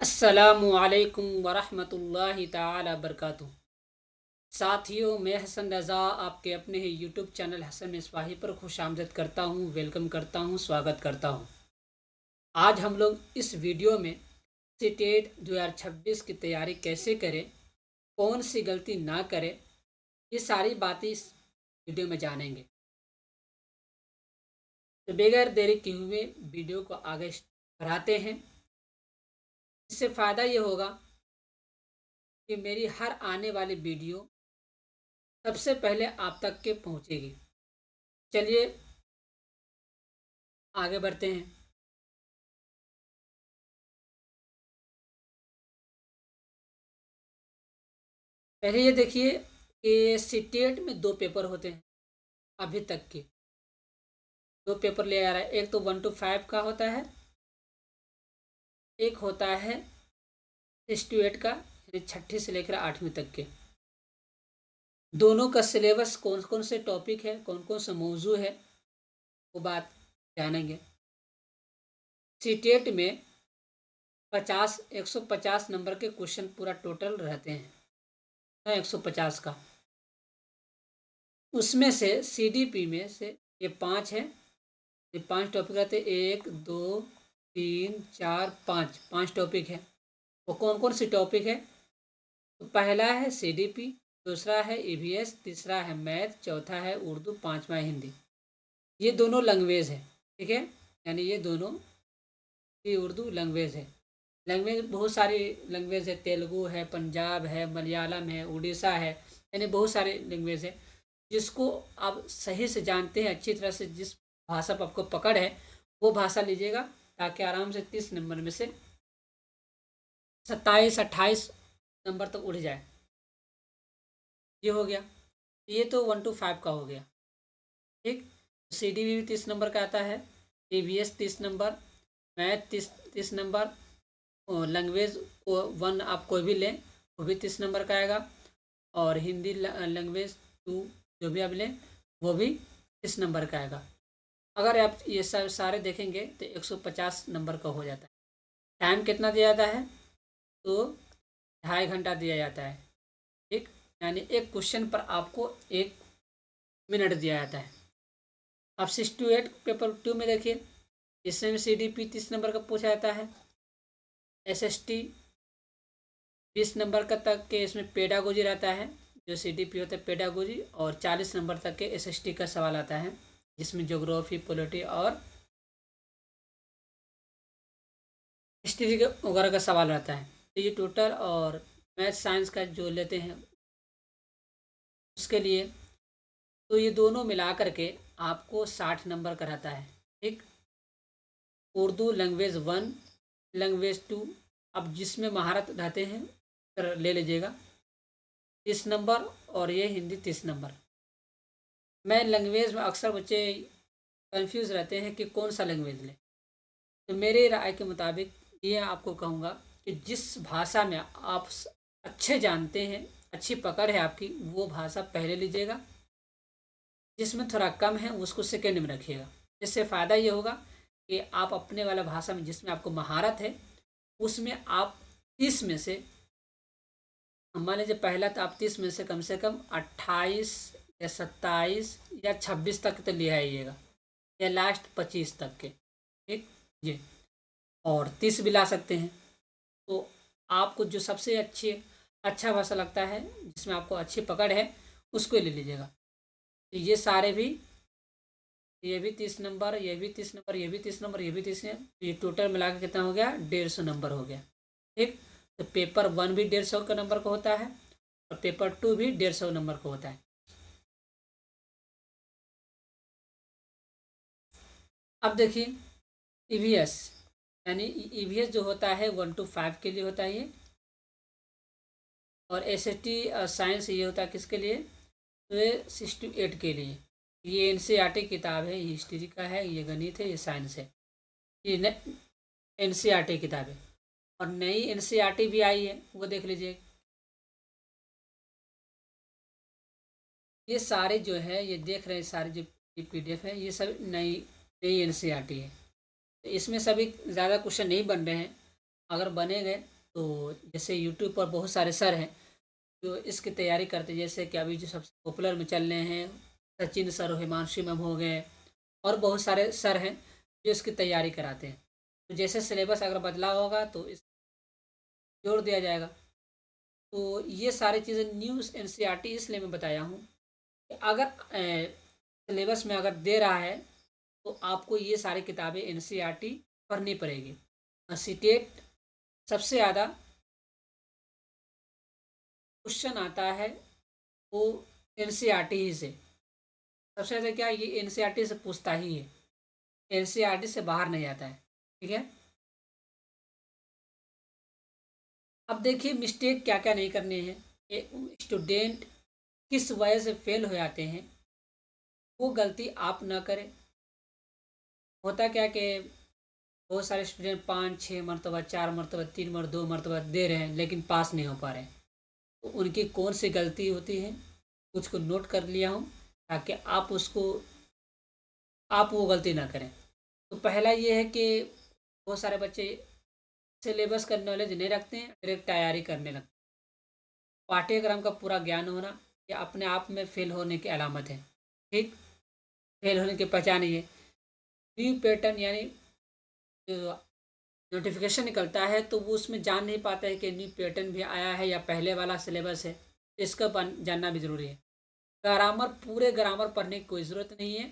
अस्सलामुअलैकुम वरहमतुल्लाहि ताला बरकातुहू। साथियों, मैं हसन रज़ा आपके अपने ही यूट्यूब चैनल हसन मिसबाही पर खुशामदद करता हूँ, वेलकम करता हूँ, स्वागत करता हूँ। आज हम लोग इस वीडियो में सीटेट 2026 की तैयारी कैसे करें, कौन सी गलती ना करें, ये सारी बातें इस वीडियो में जानेंगे। तो बगैर देरी किए हुए वीडियो को आगे बढ़ाते हैं। इससे फ़ायदा ये होगा कि मेरी हर आने वाली वीडियो सबसे पहले आप तक के पहुंचेगी। चलिए आगे बढ़ते हैं। पहले ये देखिए कि सीटेट में दो पेपर होते हैं अभी तक के। दो पेपर ले आ रहा है, एक तो 1 to 5 का होता है, एक होता है 6 to 8 का, यानी छठी से लेकर 8वीं तक के। दोनों का सिलेबस कौन कौन से टॉपिक है, कौन कौन से मौजू है, वो बात जानेंगे। सीटेट में 150 नंबर के क्वेश्चन पूरा टोटल रहते हैं, 150 का। उसमें से सीडीपी में से ये 5 है, ये 5 टॉपिक रहते हैं। 1 2 3 4 5 टॉपिक है। वो कौन कौन सी टॉपिक है? तो पहला है सीडीपी, दूसरा है ईवीएस, तीसरा है मैथ, चौथा है उर्दू, पांचवा है हिंदी। ये दोनों लैंग्वेज है, ठीक है। यानी ये दोनों ये उर्दू लैंग्वेज है। लैंग्वेज बहुत सारी लैंग्वेज है, तेलुगु है, पंजाब है, मलयालम है, उड़ीसा है, यानी बहुत सारे लैंग्वेज है। जिसको आप सही से जानते हैं, अच्छी तरह से जिस भाषा पर आपको पकड़ है वो भाषा लीजिएगा, ताकि आराम से 30 नंबर में से 27-28 नंबर तक उड़ जाए। ये हो गया। ये तो 1 to 5 का हो गया, ठीक। सी डी भी 30 नंबर का आता है, EVS 30 number, math 30 number, language को 1 आप कोई भी लें वो भी 30 नंबर का आएगा, और हिंदी लैंग्वेज 2 जो भी आप लें वो भी 30 नंबर का आएगा। अगर आप ये सब सारे देखेंगे तो 150 नंबर का हो जाता है। टाइम कितना दिया जाता है? तो 2.5 घंटा दिया जाता है, ठीक। यानी एक क्वेश्चन पर आपको 1 मिनट दिया जाता है। अब 6 to 8 पेपर 2 में देखिए, इसमें सीडीपी 30 नंबर का पूछा जाता है, एसएसटी 20 नंबर का तक के इसमें पेडागोजी रहता है, जो सीडीपी होता है पेडागोजी, और 40 नंबर तक के एसएसटी का सवाल आता है, जिसमें ज्योग्राफी, पॉलिटी और हिस्ट्री वगैरह का सवाल रहता है। तो ये टोटल, और मैथ साइंस का जो लेते हैं उसके लिए, तो ये दोनों मिला करके आपको 60 नंबर का रहता है, ठीक। उर्दू लैंग्वेज 1, लैंग्वेज 2, अब जिसमें महारत रहते हैं कर ले लीजिएगा 30 नंबर, और ये हिंदी 30 नंबर। मैं लैंग्वेज में अक्सर बच्चे कंफ्यूज रहते हैं कि कौन सा लैंग्वेज लें। तो मेरे राय के मुताबिक ये आपको कहूँगा कि जिस भाषा में आप अच्छे जानते हैं, अच्छी पकड़ है आपकी, वो भाषा पहले लीजिएगा। जिसमें थोड़ा कम है उसको सेकेंड में रखिएगा। इससे फ़ायदा ये होगा कि आप अपने वाला भाषा में जिसमें आपको महारत है उसमें आप 30 में से, मान लीजिए पहला तो आप 30 में से कम 28 या 27 या 26 तक तो ले आइएगा, या लास्ट 25 तक के, ठीक। ये और 30 भी ला सकते हैं। तो आपको जो सबसे अच्छा भाषा लगता है, जिसमें आपको अच्छी पकड़ है, उसको ले लीजिएगा। तो ये सारे भी, ये भी 30 नंबर, ये भी 30 नंबर, ये भी 30 नंबर, ये भी 30 नंबर, ये टोटल मिला के कितना हो गया? 150 नंबर हो गया, ठीक। तो पेपर 1 भी 150 का नंबर का होता है, और पेपर 2 भी 150 नंबर का होता है। अब देखिए ईवीएस, यानी ईवीएस जो होता है 1 to 5 के लिए होता है ये, और एसएसटी साइंस ये होता है किसके लिए? तो ये 6 to 8 के लिए। ये एनसीईआरटी किताब है, ये हिस्ट्री का है, ये गणित है, ये साइंस है, ये एनसीईआरटी किताब है। और नई एनसीईआरटी भी आई है, वो देख लीजिए। ये सारे जो है, ये देख रहे हैं सारे जो पीडीएफ है, ये सब नई नई एनसीईआरटी है। तो इसमें सभी ज़्यादा क्वेश्चन नहीं बन रहे हैं, अगर बने गए तो जैसे यूट्यूब पर बहुत सारे सर हैं जो इसकी तैयारी करते हैं, जैसे कि अभी जो सबसे पॉपुलर में चल रहे हैं सचिन सर, हिमांशु मैम हो गए, और बहुत सारे सर हैं जो इसकी तैयारी कराते हैं। तो जैसे सिलेबस अगर बदलाव होगा तो इस जोड़ दिया जाएगा। तो ये सारी चीज़ें न्यूज़ एनसीईआरटी इसलिए मैं बताया हूँ कि अगर सिलेबस में अगर दे रहा है तो आपको ये सारी किताबें एनसीईआरटी पढ़नी पड़ेगी। और सीटेट सबसे ज़्यादा क्वेश्चन आता है वो एनसीईआरटी ही से। सबसे ज़्यादा क्या ये एनसीईआरटी से पूछता ही है, एनसीईआरटी से बाहर नहीं आता है। ठीक है, अब देखिए मिस्टेक क्या क्या नहीं करने हैं। स्टूडेंट किस वजह से फेल हो जाते हैं वो गलती आप ना करें। होता क्या कि बहुत सारे स्टूडेंट 5-6 मरतबा, 4 मरतबा, 3 मरतबा, 2 मरतबा दे रहे हैं लेकिन पास नहीं हो पा रहे हैं। तो उनकी कौन सी गलती होती है कुछ को नोट कर लिया हूँ ताकि आप वो गलती ना करें। तो पहला ये है कि बहुत सारे बच्चे सिलेबस का नॉलेज नहीं रखते हैं, डायरेक्ट तैयारी करने लगते हैं। पाठ्यक्रम का पूरा ज्ञान होना ये अपने आप में फेल होने की अलामत है। ठीक, फेल होने की पहचान ये न्यू पैटर्न यानी जो नोटिफिकेशन निकलता है तो वो उसमें जान नहीं पाता है कि न्यू पैटर्न भी आया है या पहले वाला सिलेबस है। इसका जानना भी ज़रूरी है। ग्रामर, पूरे ग्रामर पढ़ने की कोई ज़रूरत नहीं है।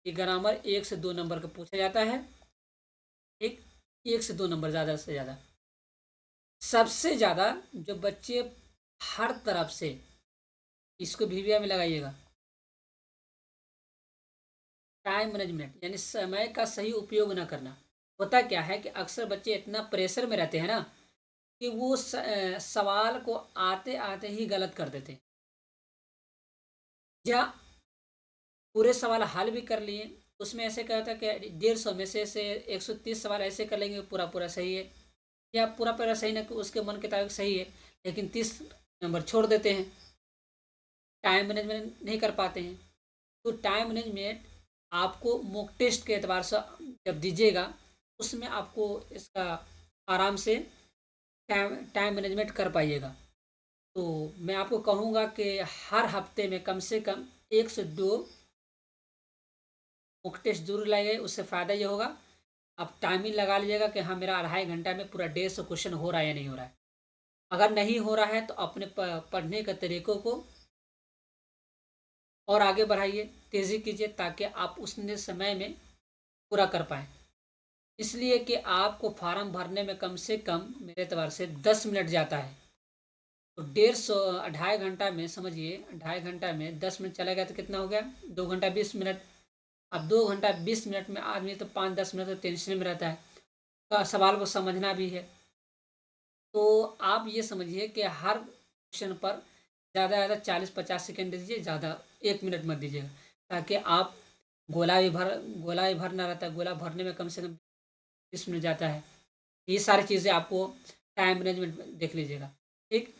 ये ग्रामर 1 से 2 नंबर का पूछा जाता है। एक 1 से 2 नंबर ज़्यादा से ज़्यादा। सबसे ज़्यादा जो बच्चे हर तरफ से, इसको वीडियो में लगाइएगा, टाइम मैनेजमेंट यानी समय का सही उपयोग ना करना। होता क्या है कि अक्सर बच्चे इतना प्रेशर में रहते हैं ना कि वो सवाल को आते आते ही गलत कर देते हैं, या पूरे सवाल हल भी कर लिए। उसमें ऐसे क्या होता है कि 150 में से 130 सवाल ऐसे कर लेंगे पूरा पूरा सही है, या पूरा पूरा सही ना कि उसके मन के ताबिक सही है लेकिन 30 नंबर छोड़ देते हैं। टाइम मैनेजमेंट नहीं कर पाते हैं। तो टाइम मैनेजमेंट आपको मॉक टेस्ट के एतबार से जब दीजिएगा उसमें आपको इसका आराम से टाइम मैनेजमेंट कर पाइएगा। तो मैं आपको कहूँगा कि हर हफ्ते में कम से कम 1 से 2 मॉक टेस्ट जरूर लाइए। उससे फ़ायदा ये होगा, आप टाइमिंग लगा लीजिएगा कि हाँ मेरा 2.5 घंटा में पूरा 150 क्वेश्चन हो रहा है या नहीं हो रहा है। अगर नहीं हो रहा है तो अपने पढ़ने के तरीक़ों को और आगे बढ़ाइए, तेज़ी कीजिए ताकि आप उतने समय में पूरा कर पाएँ। इसलिए कि आपको फार्म भरने में कम से कम मेरे एतबार से 10 मिनट जाता है। तो 150 2.5 घंटा में समझिए, 2.5 घंटा में 10 मिनट चला गया तो कितना हो गया, 2 घंटा 20 मिनट। अब 2 घंटा 20 मिनट में आदमी तो 5-10 मिनट तो टेंशन में रहता है, तो सवाल को समझना भी है। तो आप ये समझिए कि हर क्वेश्चन पर ज़्यादा ज़्यादा 40-50 सेकेंड दीजिए, ज़्यादा 1 मिनट मत दीजिएगा, ताकि आप गोला भी भरना रहता है, गोला भरने में कम से कम 20 मिनट जाता है। ये सारी चीज़ें आपको टाइम मैनेजमेंट में देख लीजिएगा। ठीक,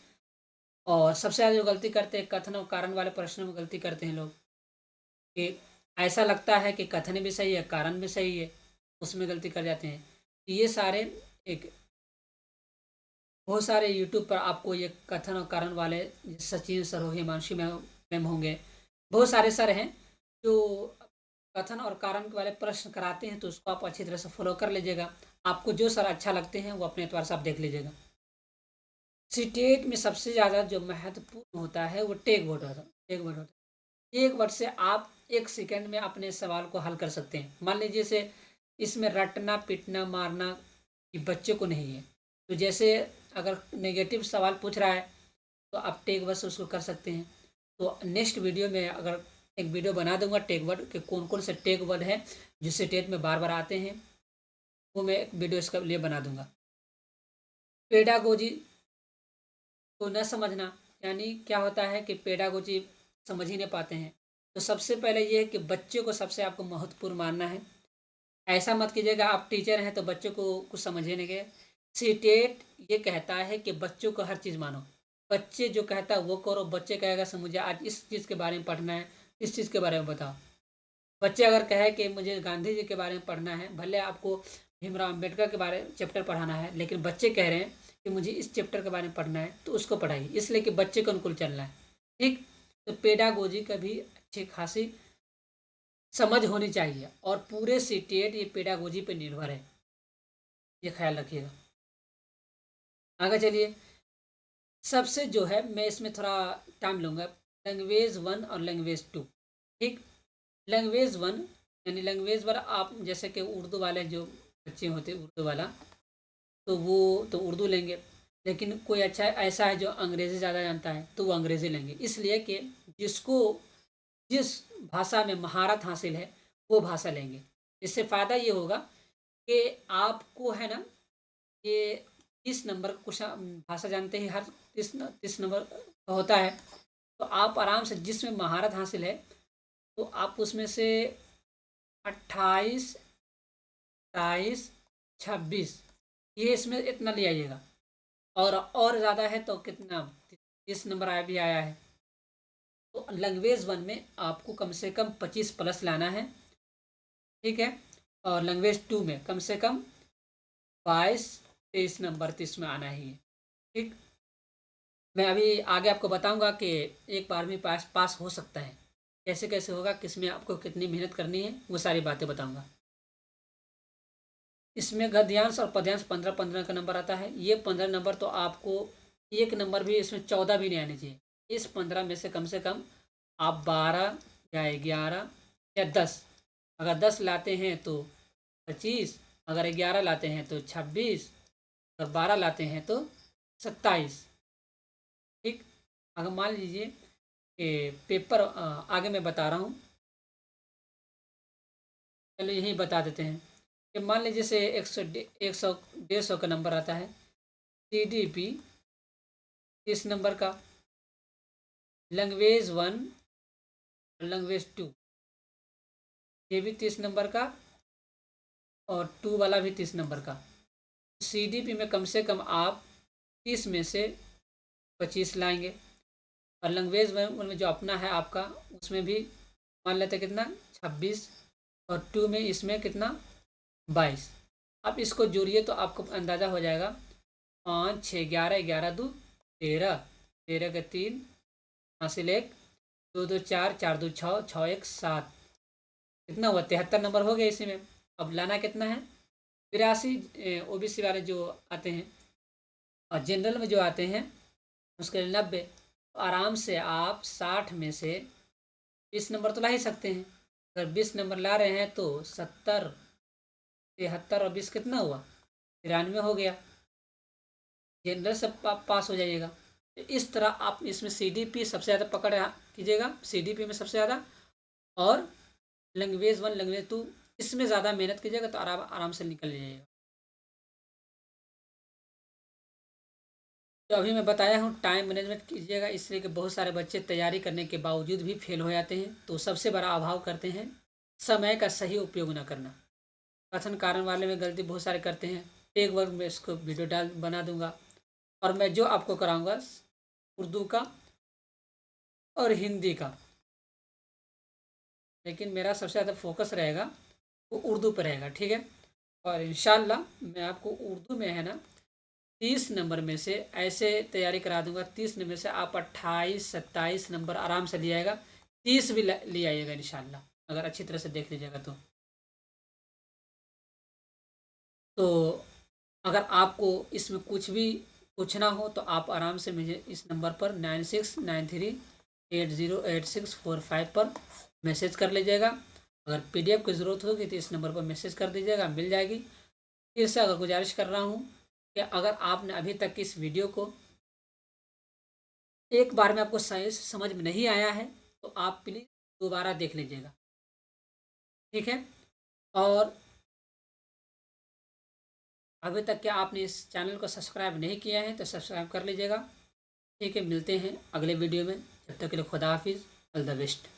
और सबसे ज़्यादा जो गलती करते हैं कथन और कारण वाले प्रश्नों में गलती करते हैं लोग, कि ऐसा लगता है कि कथन भी सही है कारण भी सही है, उसमें गलती कर जाते हैं। ये सारे एक बहुत सारे यूट्यूब पर आपको ये कथन और कारण वाले सचिन सर हो, हिमांशु मैम होंगे, बहुत सारे सर हैं जो कथन और कारण वाले प्रश्न कराते हैं। तो उसको आप अच्छी तरह से फॉलो कर लीजिएगा। आपको जो सर अच्छा लगते हैं वो अपने एतबार से आप देख लीजिएगा। सीटेट में सबसे ज़्यादा जो महत्वपूर्ण होता है वो टेक वर्ड होता है। एक वर्ड से आप 1 सेकंड में अपने सवाल को हल कर सकते हैं। मान लीजिए से इसमें रटना पीटना मारना ये बच्चे को नहीं है। तो जैसे अगर नेगेटिव सवाल पूछ रहा है तो आप टेक वर्ड से उसको कर सकते हैं। तो नेक्स्ट वीडियो में अगर एक वीडियो बना दूंगा टेक वर्ड के कौन कौन से टेक वर्ड है जो सीटेट में बार बार आते हैं, वो मैं एक वीडियो इसके लिए बना दूंगा। पेडागोजी को न समझना, यानी क्या होता है कि पेडागोजी समझ ही नहीं पाते हैं। तो सबसे पहले ये है कि बच्चे को सबसे आपको महत्वपूर्ण मानना है। ऐसा मत कीजिएगा आप टीचर हैं तो बच्चों को कुछ समझे नहीं गए। सीटेट ये कहता है कि बच्चों को हर चीज़ मानो, बच्चे जो कहता है वो करो। बच्चे कहेगा सर मुझे आज इस चीज़ के बारे में पढ़ना है, इस चीज़ के बारे में बताओ। बच्चे अगर कहे कि मुझे गांधी जी के बारे में पढ़ना है, भले आपको भीमराव अम्बेडकर के बारे में चैप्टर पढ़ाना है, लेकिन बच्चे कह रहे हैं कि मुझे इस चैप्टर के बारे में पढ़ना है, तो उसको पढ़ाइए, इसलिए कि बच्चे को अनुकूल चलना है। ठीक, तो पेडागोजी का भी अच्छी खासी समझ होनी चाहिए, और पूरे सीटेट ये पेडागोजी पर निर्भर है, ये ख्याल रखिएगा। आगे चलिए, सबसे जो है मैं इसमें थोड़ा टाइम लूँगा, लैंग्वेज 1 और लैंग्वेज 2। ठीक, लैंग्वेज 1 यानी लैंग्वेज 1 आप जैसे कि उर्दू वाले जो बच्चे होते हैं उर्दू वाला, तो वो तो उर्दू लेंगे, लेकिन कोई अच्छा ऐसा है जो अंग्रेज़ी ज़्यादा जानता है तो वो अंग्रेज़ी लेंगे, इसलिए कि जिसको जिस भाषा में महारत हासिल है वो भाषा लेंगे। इससे फ़ायदा ये होगा कि आपको है ना, ये 30 नंबर का क्वेश्चन, भाषा जानते ही हर 30 नंबर का होता है, तो आप आराम से जिसमें महारत हासिल है तो आप उसमें से 28, 27, 26 ये इसमें इतना ले आइएगा, और ज़्यादा है तो कितना 30 नंबर आया भी आया है। तो लैंग्वेज 1 में आपको कम से कम 25 प्लस लाना है, ठीक है, और लैंग्वेज 2 में कम से कम 22, 23 नंबर तो इसमें आना ही है। ठीक, मैं अभी आगे आपको बताऊंगा कि एक बार में पास हो सकता है, कैसे कैसे होगा, किसमें आपको कितनी मेहनत करनी है, वो सारी बातें बताऊंगा। इसमें गद्यांश और पद्यांश 15-15 का नंबर आता है। ये 15 नंबर तो आपको एक नंबर भी, इसमें 14 भी नहीं आने चाहिए। इस 15 में से कम आप 12 या 11 या 10, अगर 10 लाते हैं तो 25, अगर 11 लाते हैं तो 26, अगर 12 लाते हैं तो 27। ठीक, अगर मान लीजिए कि पेपर आगे मैं बता रहा हूँ, चलो यही बता देते हैं कि मान लीजिए से 100 150 का नंबर आता है, CDP 30 नंबर का, लैंग्वेज 1 और लैंग्वेज 2 ये भी 30 नंबर का, और 2 वाला भी 30 नंबर का। CDP में कम से कम आप 30 में से 25 लाएंगे, और लैंग्वेज 1 में जो अपना है आपका, उसमें भी मान लेते कितना 26, और 2 में इसमें कितना 22। आप इसको जोड़िए तो आपको अंदाज़ा हो जाएगा, 5, 6, 11, 11 2 13, 13 का 3 हासिल 1, 2 2 4, 4 2 6, 6 1 7, कितना हुआ 73 नंबर हो गया इसी में। अब लाना कितना है 82, OBC वाले जो आते हैं और जनरल में जो आते हैं उसके लिए 90। आराम से आप 60 में से 20 नंबर तो ला ही सकते हैं। अगर 20 नंबर ला रहे हैं तो 70, 73 और 20 कितना हुआ 93 हो गया, जनरल से पास हो जाइएगा। तो इस तरह आप इसमें CDP सबसे ज़्यादा पकड़ कीजिएगा, CDP में सबसे ज़्यादा, और लैंग्वेज 1 लैंग्वेज 2 इसमें ज़्यादा मेहनत कीजिएगा तो आराम से निकल जाइएगा। तो अभी मैं बताया हूँ टाइम मैनेजमेंट कीजिएगा, इसलिए कि बहुत सारे बच्चे तैयारी करने के बावजूद भी फेल हो जाते हैं। तो सबसे बड़ा अभाव करते हैं समय का सही उपयोग न करना। कथन कारण वाले में गलती बहुत सारे करते हैं। एक वर्ग में इसको वीडियो बना दूंगा, और मैं जो आपको कराऊंगा उर्दू का और हिंदी का, लेकिन मेरा सबसे ज़्यादा फोकस रहेगा वो उर्दू पर रहेगा, ठीक है। और इंशाल्लाह मैं आपको उर्दू में है ना 30 नंबर में से ऐसे तैयारी करा दूंगा, 30 नंबर से आप 28, 27 नंबर आराम से ले आएगा, 30 भी ले आइएगा इंशाल्लाह, अगर अच्छी तरह से देख लीजिएगा तो अगर आपको इसमें कुछ भी पूछना हो तो आप आराम से मुझे इस नंबर पर 9693808645 पर मैसेज कर लीजिएगा। अगर PDF की ज़रूरत होगी तो इस नंबर पर मैसेज कर दीजिएगा, मिल जाएगी। फिर से अगर गुजारिश कर रहा हूँ कि अगर आपने अभी तक इस वीडियो को एक बार में आपको सही समझ में नहीं आया है तो आप प्लीज़ दोबारा देख लीजिएगा, ठीक है। और अभी तक क्या आपने इस चैनल को सब्सक्राइब नहीं किया है तो सब्सक्राइब कर लीजिएगा, ठीक है। मिलते हैं अगले वीडियो में, जब तक के लिए खुदा हाफिज़, ऑल द बेस्ट।